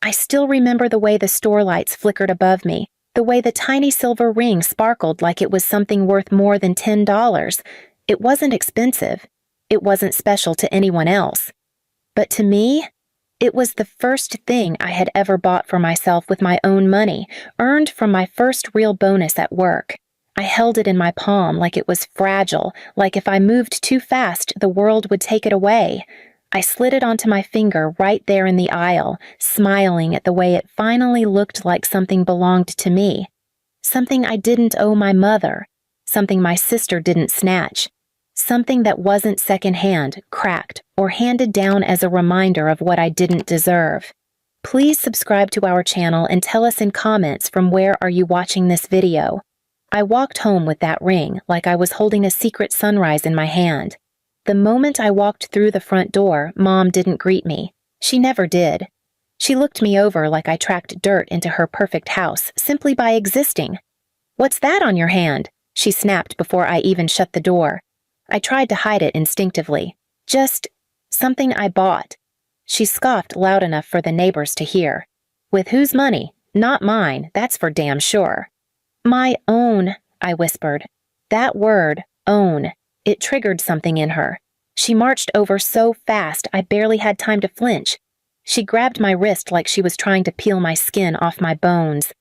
I still remember the way the store lights flickered above me, the way the tiny silver ring sparkled like it was something worth more than $10. It wasn't expensive. It wasn't special to anyone else. But to me, it was the first thing I had ever bought for myself with my own money, earned from my first real bonus at work. I held it in my palm like it was fragile, like if I moved too fast, the world would take it away. I slid it onto my finger right there in the aisle, smiling at the way it finally looked like something belonged to me. Something I didn't owe my mother. Something my sister didn't snatch. Something that wasn't secondhand, cracked, or handed down as a reminder of what I didn't deserve. Please subscribe to our channel and tell us in comments from where are you watching this video. I walked home with that ring like I was holding a secret sunrise in my hand. The moment I walked through the front door, Mom didn't greet me. She never did. She looked me over like I tracked dirt into her perfect house simply by existing. "What's that on your hand?" she snapped before I even shut the door. I tried to hide it instinctively. "Just something I bought." She scoffed loud enough for the neighbors to hear. "With whose money? Not mine, that's for damn sure." "My own," I whispered. That word, own, it triggered something in her. She marched over so fast I barely had time to flinch. She grabbed my wrist like she was trying to peel my skin off my bones.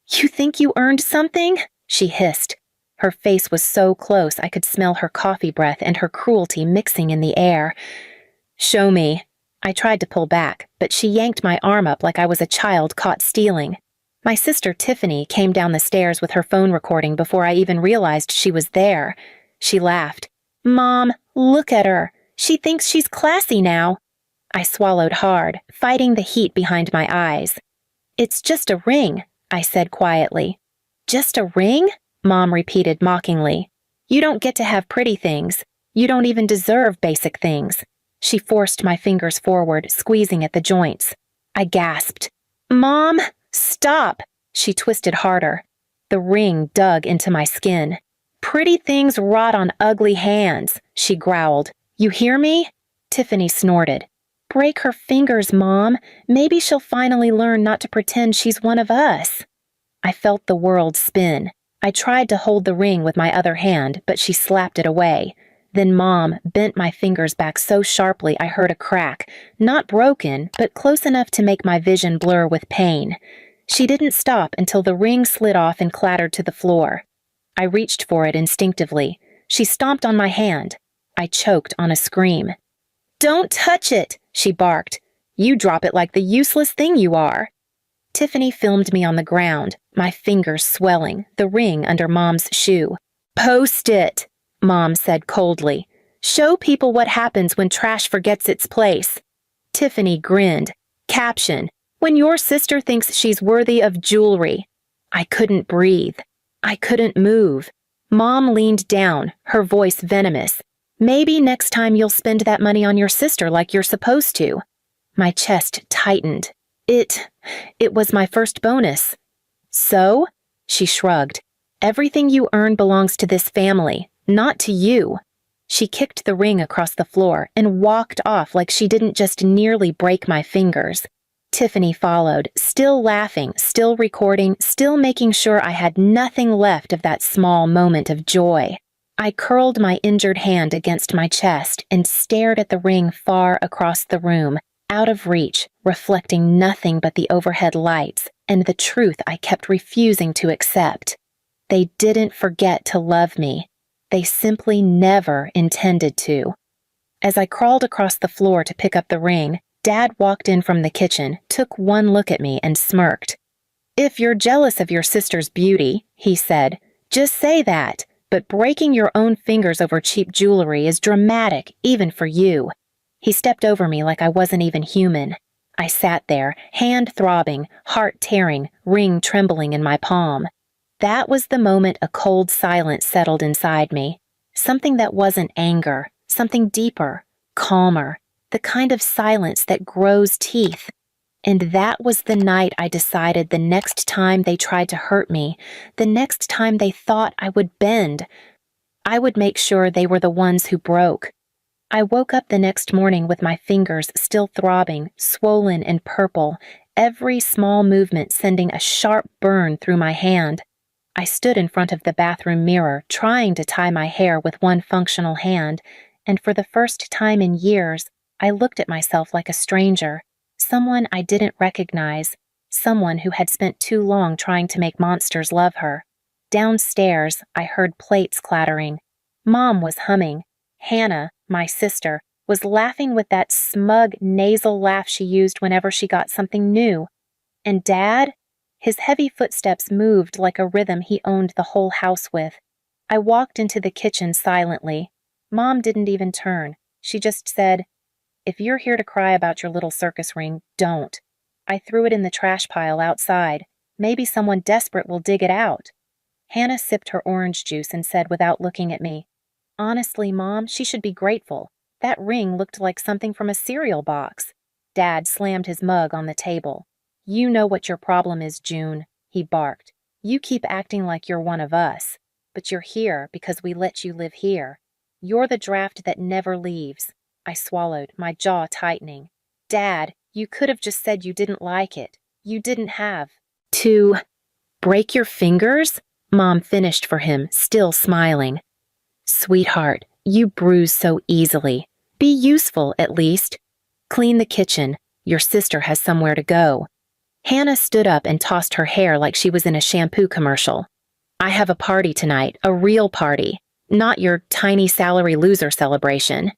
"You think you earned something?" she hissed. Her face was so close I could smell her coffee breath and her cruelty mixing in the air. "Show me." I tried to pull back, but she yanked my arm up like I was a child caught stealing. My sister Tiffany came down the stairs with her phone recording before I even realized she was there. She laughed. "Mom, look at her. She thinks she's classy now." I swallowed hard, fighting the heat behind my eyes. "It's just a ring," I said quietly. "Just a ring?" Mom repeated mockingly. "You don't get to have pretty things. You don't even deserve basic things." She forced my fingers forward, squeezing at the joints. I gasped. "Mom, stop!" She twisted harder. The ring dug into my skin. "Pretty things rot on ugly hands," she growled. "You hear me?" Tiffany snorted. "Break her fingers, Mom. Maybe she'll finally learn not to pretend she's one of us." I felt the world spin. I tried to hold the ring with my other hand, but she slapped it away. Then Mom bent my fingers back so sharply I heard a crack, not broken, but close enough to make my vision blur with pain. She didn't stop until the ring slid off and clattered to the floor. I reached for it instinctively. She stomped on my hand. I choked on a scream. "Don't touch it," she barked. "You drop it like the useless thing you are." Tiffany filmed me on the ground, my fingers swelling, the ring under Mom's shoe. "Post it," Mom said coldly. "Show people what happens when trash forgets its place." Tiffany grinned. Caption, "When your sister thinks she's worthy of jewelry." I couldn't breathe. I couldn't move. Mom leaned down, her voice venomous. "Maybe next time you'll spend that money on your sister like you're supposed to." My chest tightened. It was my first bonus. "So?" She shrugged. "Everything you earn belongs to this family, not to you." She kicked the ring across the floor and walked off like she didn't just nearly break my fingers. Tiffany followed, still laughing, still recording, still making sure I had nothing left of that small moment of joy. I curled my injured hand against my chest and stared at the ring far across the room, out of reach, reflecting nothing but the overhead lights and the truth I kept refusing to accept. They didn't forget to love me. They simply never intended to. As I crawled across the floor to pick up the ring, Dad walked in from the kitchen, took one look at me and smirked. "If you're jealous of your sister's beauty," he said, "just say that, but breaking your own fingers over cheap jewelry is dramatic, even for you." He stepped over me like I wasn't even human. I sat there, hand throbbing, heart tearing, ring trembling in my palm. That was the moment a cold silence settled inside me. Something that wasn't anger, something deeper, calmer, the kind of silence that grows teeth. And that was the night I decided the next time they tried to hurt me, the next time they thought I would bend, I would make sure they were the ones who broke. I woke up the next morning with my fingers still throbbing, swollen and purple, every small movement sending a sharp burn through my hand. I stood in front of the bathroom mirror, trying to tie my hair with one functional hand, and for the first time in years, I looked at myself like a stranger, someone I didn't recognize, someone who had spent too long trying to make monsters love her. Downstairs, I heard plates clattering. Mom was humming. Hannah, my sister, was laughing with that smug, nasal laugh she used whenever she got something new. And Dad? His heavy footsteps moved like a rhythm he owned the whole house with. I walked into the kitchen silently. Mom didn't even turn. She just said, "If you're here to cry about your little circus ring, don't." I threw it in the trash pile outside. Maybe someone desperate will dig it out. Hannah sipped her orange juice and said without looking at me, "Honestly, Mom, she should be grateful. That ring looked like something from a cereal box." Dad slammed his mug on the table. "You know what your problem is, June," he barked. "You keep acting like you're one of us. But you're here because we let you live here. You're the draft that never leaves." I swallowed, my jaw tightening. "Dad, you could have just said you didn't like it. You didn't have to break your fingers?" Mom finished for him, still smiling. "Sweetheart, you bruise so easily. Be useful, at least. Clean the kitchen. Your sister has somewhere to go." Hannah stood up and tossed her hair like she was in a shampoo commercial. "I have a party tonight, a real party, not your tiny salary loser celebration."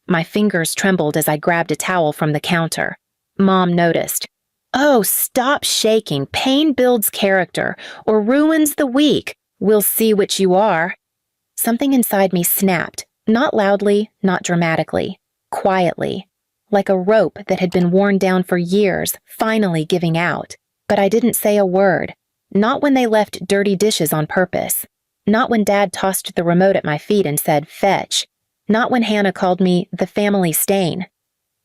My fingers trembled as I grabbed a towel from the counter. Mom noticed. "Oh, stop shaking. Pain builds character, or ruins the weak. We'll see which you are." Something inside me snapped, not loudly, not dramatically, quietly, like a rope that had been worn down for years, finally giving out. But I didn't say a word. Not when they left dirty dishes on purpose. Not when Dad tossed the remote at my feet and said, "Fetch." Not when Hannah called me the family stain.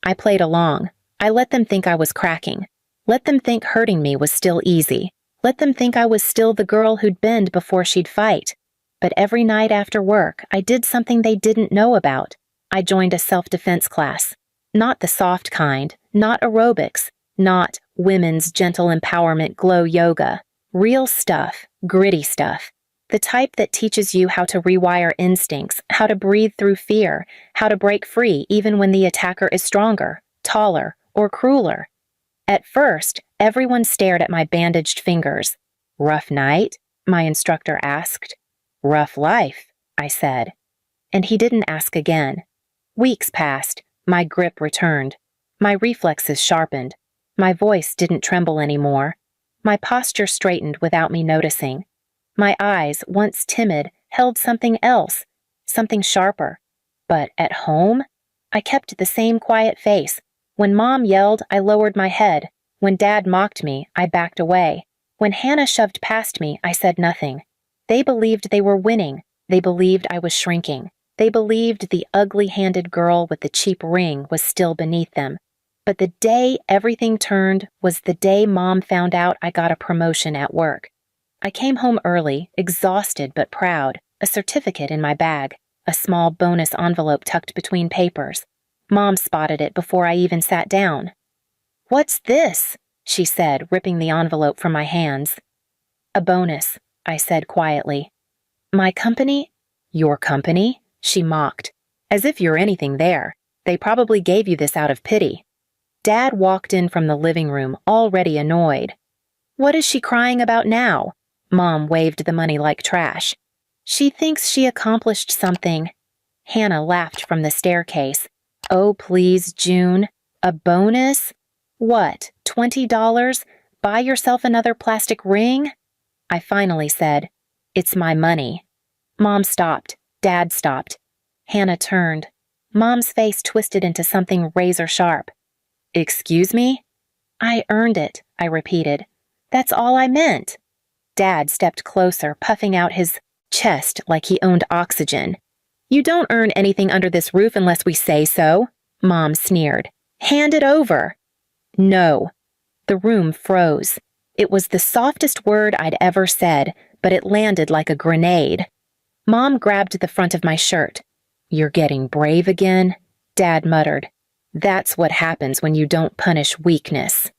I played along. I let them think I was cracking. Let them think hurting me was still easy. Let them think I was still the girl who'd bend before she'd fight. But every night after work, I did something they didn't know about. I joined a self-defense class. Not the soft kind, not aerobics, not women's gentle empowerment glow yoga. Real stuff, gritty stuff. The type that teaches you how to rewire instincts, how to breathe through fear, how to break free even when the attacker is stronger, taller, or crueler. At first, everyone stared at my bandaged fingers. "Rough night?" my instructor asked. "Rough life," I said. And he didn't ask again. Weeks passed. My grip returned. My reflexes sharpened. My voice didn't tremble anymore. My posture straightened without me noticing. My eyes, once timid, held something else, something sharper. But at home, I kept the same quiet face. When Mom yelled, I lowered my head. When Dad mocked me, I backed away. When Hannah shoved past me, I said nothing. They believed they were winning. They believed I was shrinking. They believed the ugly-handed girl with the cheap ring was still beneath them. But the day everything turned was the day Mom found out I got a promotion at work. I came home early, exhausted but proud, a certificate in my bag, a small bonus envelope tucked between papers. Mom spotted it before I even sat down. "What's this?" she said, ripping the envelope from my hands. "A bonus," I said quietly. "My company?" "Your company?" she mocked. "As if you're anything there. They probably gave you this out of pity." Dad walked in from the living room, already annoyed. "What is she crying about now?" Mom waved the money like trash. "She thinks she accomplished something." Hannah laughed from the staircase. "Oh, please, June. A bonus? What, $20? Buy yourself another plastic ring?" I finally said, "It's my money." Mom stopped. Dad stopped. Hannah turned. Mom's face twisted into something razor-sharp. "Excuse me?" "I earned it," I repeated. "That's all I meant." Dad stepped closer, puffing out his chest like he owned oxygen. "You don't earn anything under this roof unless we say so," Mom sneered. "Hand it over." "No." The room froze. It was the softest word I'd ever said, but it landed like a grenade. Mom grabbed the front of my shirt. "You're getting brave again?" Dad muttered. "That's what happens when you don't punish weakness."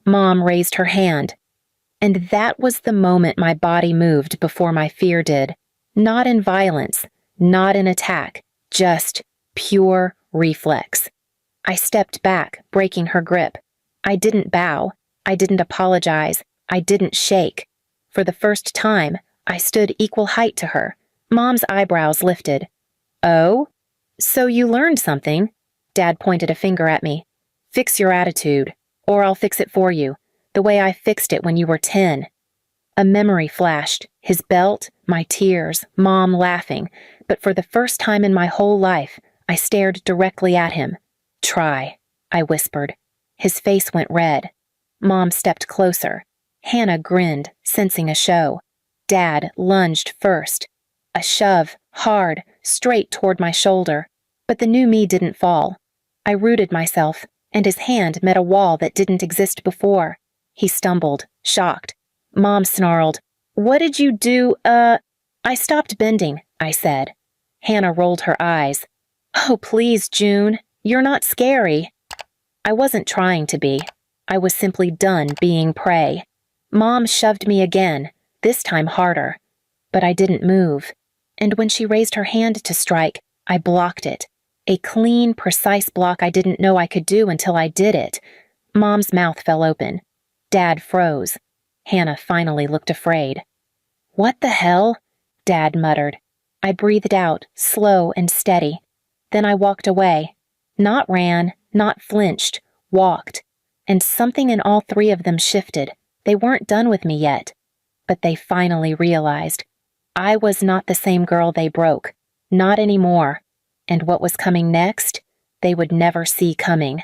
Mom raised her hand. And that was the moment my body moved before my fear did. Not in violence, not in attack, just pure reflex. I stepped back, breaking her grip. I didn't bow. I didn't apologize. I didn't shake. For the first time, I stood equal height to her. Mom's eyebrows lifted. "Oh? So you learned something?" Dad pointed a finger at me. "Fix your attitude, or I'll fix it for you, the way I fixed it when you were 10. A memory flashed, his belt, my tears, Mom laughing, but for the first time in my whole life, I stared directly at him. "Try," I whispered. His face went red. Mom stepped closer. Hannah grinned, sensing a show. Dad lunged first. A shove, hard, straight toward my shoulder. But the new me didn't fall. I rooted myself, and his hand met a wall that didn't exist before. He stumbled, shocked. Mom snarled, "What did you do, I stopped bending," I said. Hannah rolled her eyes. "Oh, please, June. You're not scary." I wasn't trying to be. I was simply done being prey. Mom shoved me again, this time harder. But I didn't move. And when she raised her hand to strike, I blocked it. A clean, precise block I didn't know I could do until I did it. Mom's mouth fell open. Dad froze. Hannah finally looked afraid. "What the hell?" Dad muttered. I breathed out, slow and steady. Then I walked away. Not ran, not flinched, walked. And something in all three of them shifted. They weren't done with me yet. But they finally realized. I was not the same girl they broke. Not anymore. And what was coming next, they would never see coming.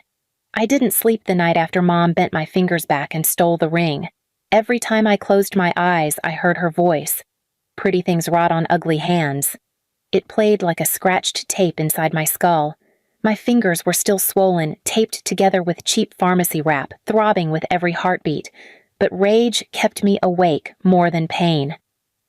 I didn't sleep the night after Mom bent my fingers back and stole the ring. Every time I closed my eyes, I heard her voice. "Pretty things rot on ugly hands." It played like a scratched tape inside my skull. My fingers were still swollen, taped together with cheap pharmacy wrap, throbbing with every heartbeat. But rage kept me awake more than pain.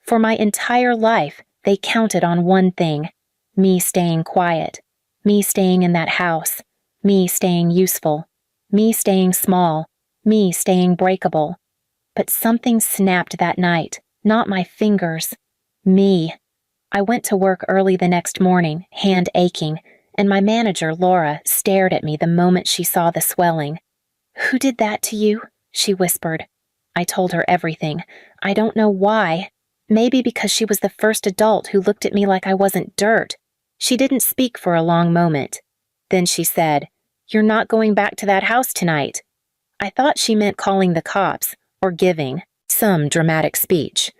For my entire life, they counted on one thing. Me staying quiet. Me staying in that house. Me staying useful. Me staying small. Me staying breakable. But something snapped that night. Not my fingers. Me. I went to work early the next morning, hand aching, and my manager, Laura, stared at me the moment she saw the swelling. "Who did that to you?" she whispered. I told her everything. I don't know why. Maybe because she was the first adult who looked at me like I wasn't dirt. She didn't speak for a long moment. Then she said, "You're not going back to that house tonight." I thought she meant calling the cops, or giving some dramatic speech.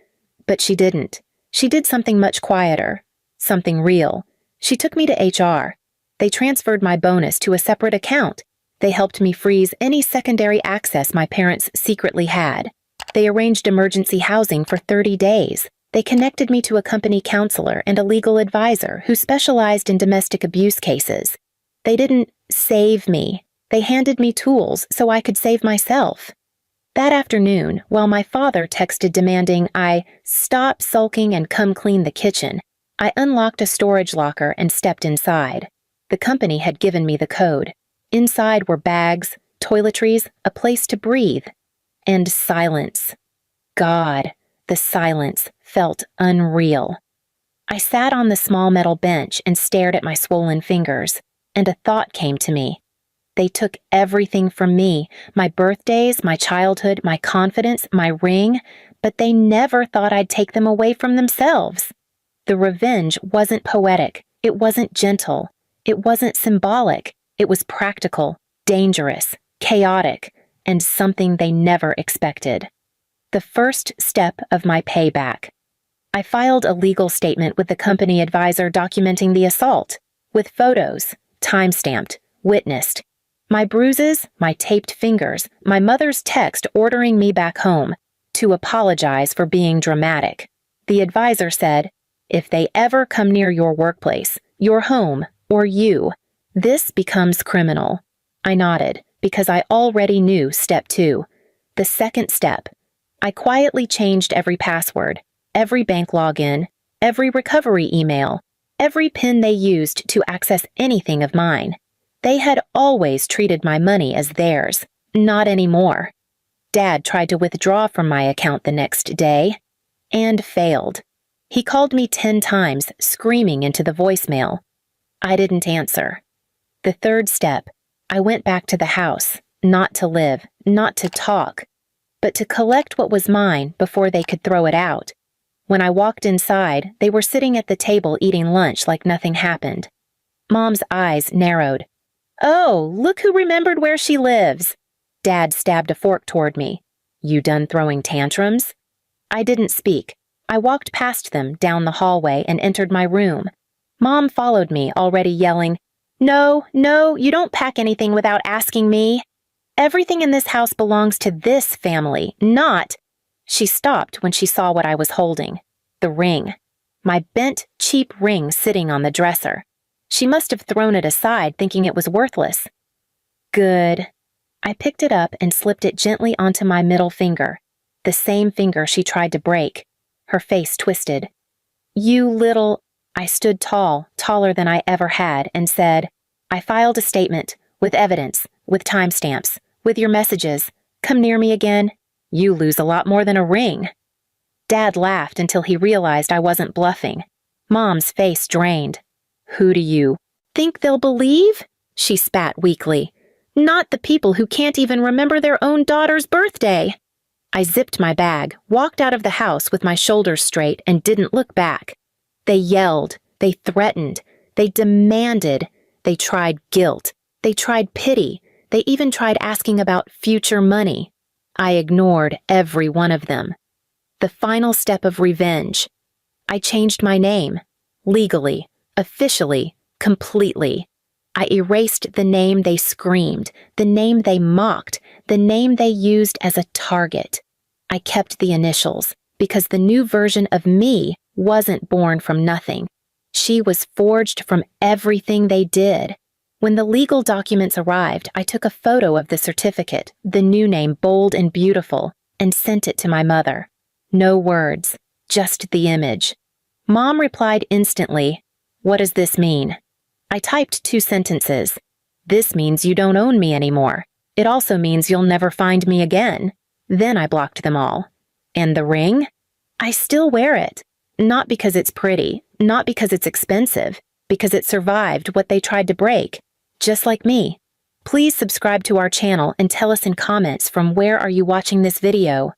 But she didn't. She did something much quieter. Something real. She took me to HR. They transferred my bonus to a separate account. They helped me freeze any secondary access my parents secretly had. They arranged emergency housing for 30 days. They connected me to a company counselor and a legal advisor who specialized in domestic abuse cases. They didn't save me. They handed me tools so I could save myself. That afternoon, while my father texted demanding I stop sulking and come clean the kitchen, I unlocked a storage locker and stepped inside. The company had given me the code. Inside were bags, toiletries, a place to breathe, and silence. God, the silence felt unreal. I sat on the small metal bench and stared at my swollen fingers, and a thought came to me. They took everything from me, my birthdays, my childhood, my confidence, my ring, but they never thought I'd take them away from themselves. The revenge wasn't poetic, it wasn't gentle, it wasn't symbolic, it was practical, dangerous, chaotic, and something they never expected. The first step of my payback. I filed a legal statement with the company advisor documenting the assault, with photos, time-stamped, witnessed. My bruises, my taped fingers, my mother's text ordering me back home to apologize for being dramatic. The advisor said, "If they ever come near your workplace, your home, or you, this becomes criminal." I nodded, because I already knew step 2. The second step. I quietly changed every password, every bank login, every recovery email, every PIN they used to access anything of mine. They had always treated my money as theirs. Not anymore. Dad tried to withdraw from my account the next day and failed. He called me 10 times, screaming into the voicemail. I didn't answer. The third step, I went back to the house, not to live, not to talk, but to collect what was mine before they could throw it out. When I walked inside, they were sitting at the table eating lunch like nothing happened. Mom's eyes narrowed. "Oh, look who remembered where she lives." Dad stabbed a fork toward me. "You done throwing tantrums?" I didn't speak. I walked past them down the hallway and entered my room. Mom followed me, already yelling, "No, no, you don't pack anything without asking me. Everything in this house belongs to this family, not—" She stopped when she saw what I was holding. The ring. My bent, cheap ring sitting on the dresser. She must have thrown it aside, thinking it was worthless. Good. I picked it up and slipped it gently onto my middle finger, the same finger she tried to break. Her face twisted. "You little—" I stood tall, taller than I ever had, and said, "I filed a statement, with evidence, with timestamps, with your messages. Come near me again. You lose a lot more than a ring." Dad laughed until he realized I wasn't bluffing. Mom's face drained. "Who do you think they'll believe?" she spat weakly. "Not the people who can't even remember their own daughter's birthday." I zipped my bag, walked out of the house with my shoulders straight, and didn't look back. They yelled, they threatened, they demanded, they tried guilt, they tried pity, they even tried asking about future money. I ignored every one of them. The final step of revenge. I changed my name. Legally, officially, completely. I erased the name they screamed, the name they mocked, the name they used as a target. I kept the initials, because the new version of me wasn't born from nothing. She was forged from everything they did. When the legal documents arrived, I took a photo of the certificate, the new name bold and beautiful, and sent it to my mother. No words, just the image. Mom replied instantly, "What does this mean?" I typed 2 sentences. "This means you don't own me anymore. It also means you'll never find me again." Then I blocked them all. And the ring? I still wear it. Not because it's pretty, not because it's expensive, because it survived what they tried to break. Just like me. Please subscribe to our channel and tell us in comments from where are you watching this video.